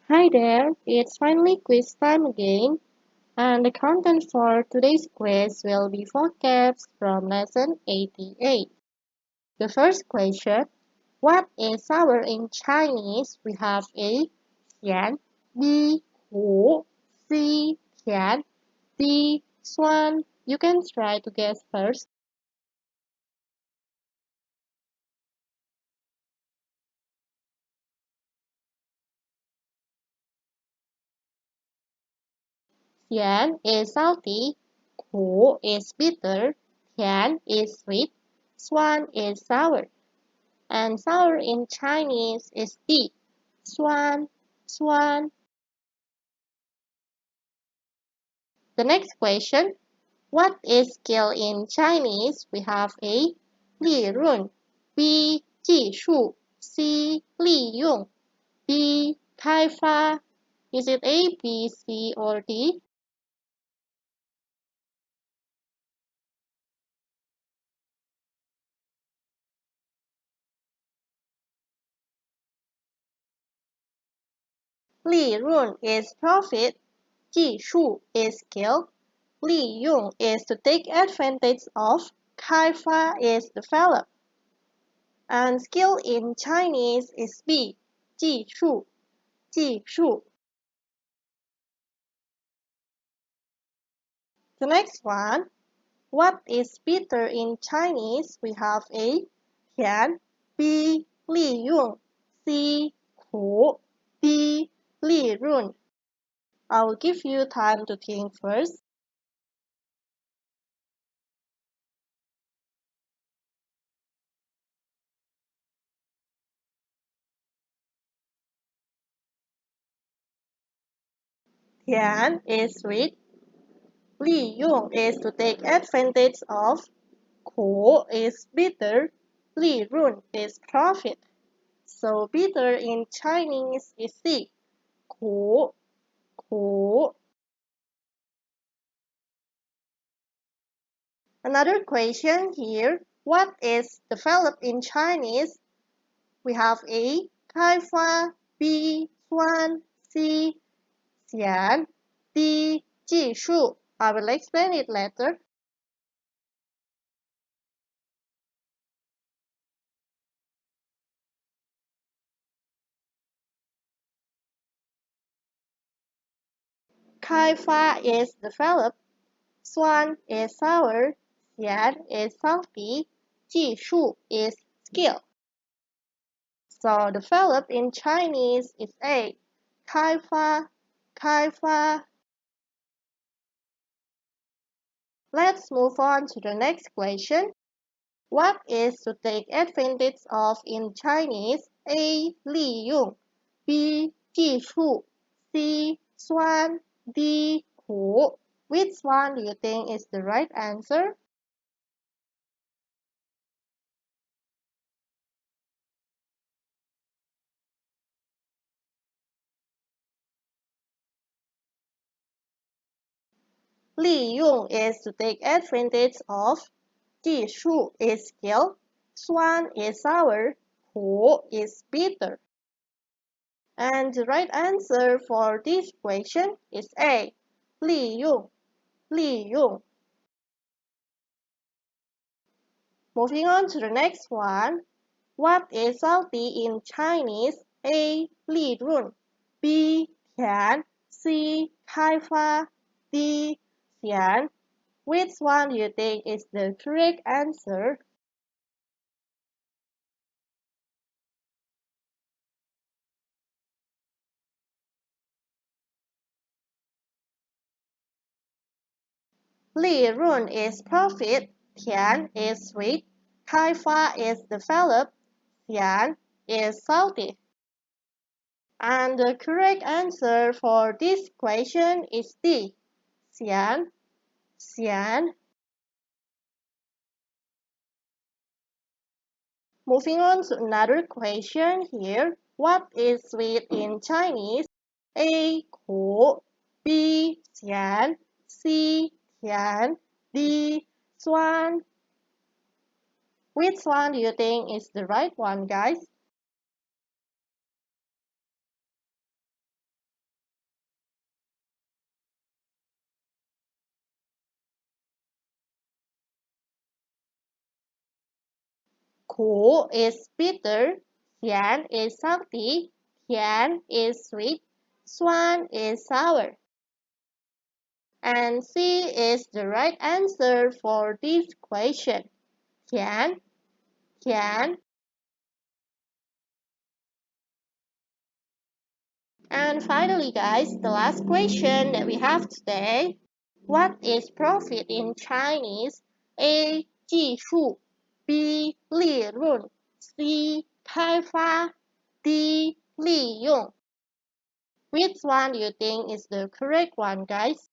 Hi there, it's finally quiz time again, and the content for today's quiz will be vocabs from lesson 88. The first question, what is sour in Chinese? We have A, 咸, B, 苦, C, 甜, D, 酸. You can try to guess first. 咸 is salty, 苦 is bitter, 甜 is sweet, 酸 is sour. And sour in Chinese is D, 酸, 酸. The next question, what is skill in Chinese? We have A, 利润, B, 技术, C, 利用, D, 开发. Is it A, B, C, or D? 利润 is profit, 技术 is skill, 利用 is to take advantage of, 开发 is develop. And skill in Chinese is B, 技术, 技术. The next one, what is bitter in Chinese? We have A, 甜, B, 利用, C, 苦, D, 利润. I'll give you time to think first. 甜 is sweet, 利用 is to take advantage of, 苦 is bitter, 利润 is profit. So bitter in Chinese is C, 苦, 苦. Another question here, what is develop in Chinese? We have A, 开发, B, 酸, C, 咸, D, 技术. I will explain it later. 开发 is develop, 酸 is sour, 咸 is salty, 技术 is skill. So develop in Chinese is A, 开发, 开发. Let's move on to the next question. What is to take advantage of in Chinese? A, 利用, B, 技术, C, 酸, D, 苦. Which one do you think is the right answer? 利用 is to take advantage of, 技术 is skill, 酸 is sour, 苦 is bitter. And the right answer for this question is A, 利用, 利用. Moving on to the next one. What is salty in Chinese? A, 利润, B, 甜, C, 开发, D, 咸. Which one do you think is the correct answer? 利润 is profit, 甜 is sweet, 开发 is develop, 咸 is salty. And the correct answer for this question is D, 咸, 咸. Moving on to another question here. What is sweet in Chinese? A, 苦, B, 咸, C, 甜, D, 酸. Which one do you think is the right one, guys? Hu is bitter, Xian is salty, Tian is sweet, Xuan is sour. And C is the right answer for this question. Tian, Tian. And finally, guys, the last question that we have today. What is profit in Chinese? A. 计数 B. 利润 C. 开发 D. 利用 Which one do you think is the correct one, guys?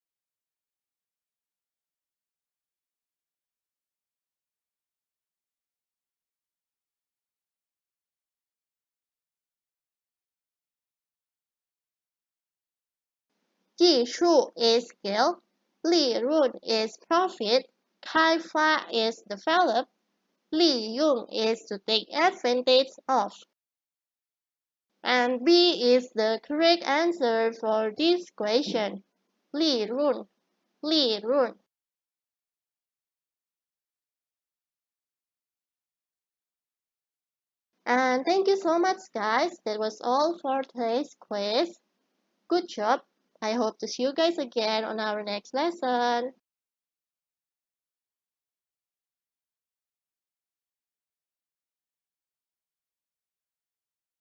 计数 is skill, 利润 is profit, 开发 is develop, 利用 is to take advantage of. And B is the correct answer for this question. 利润, 利润. And thank you so much, guys. That was all for today's quiz. Good job. I hope to see you guys again on our next lesson.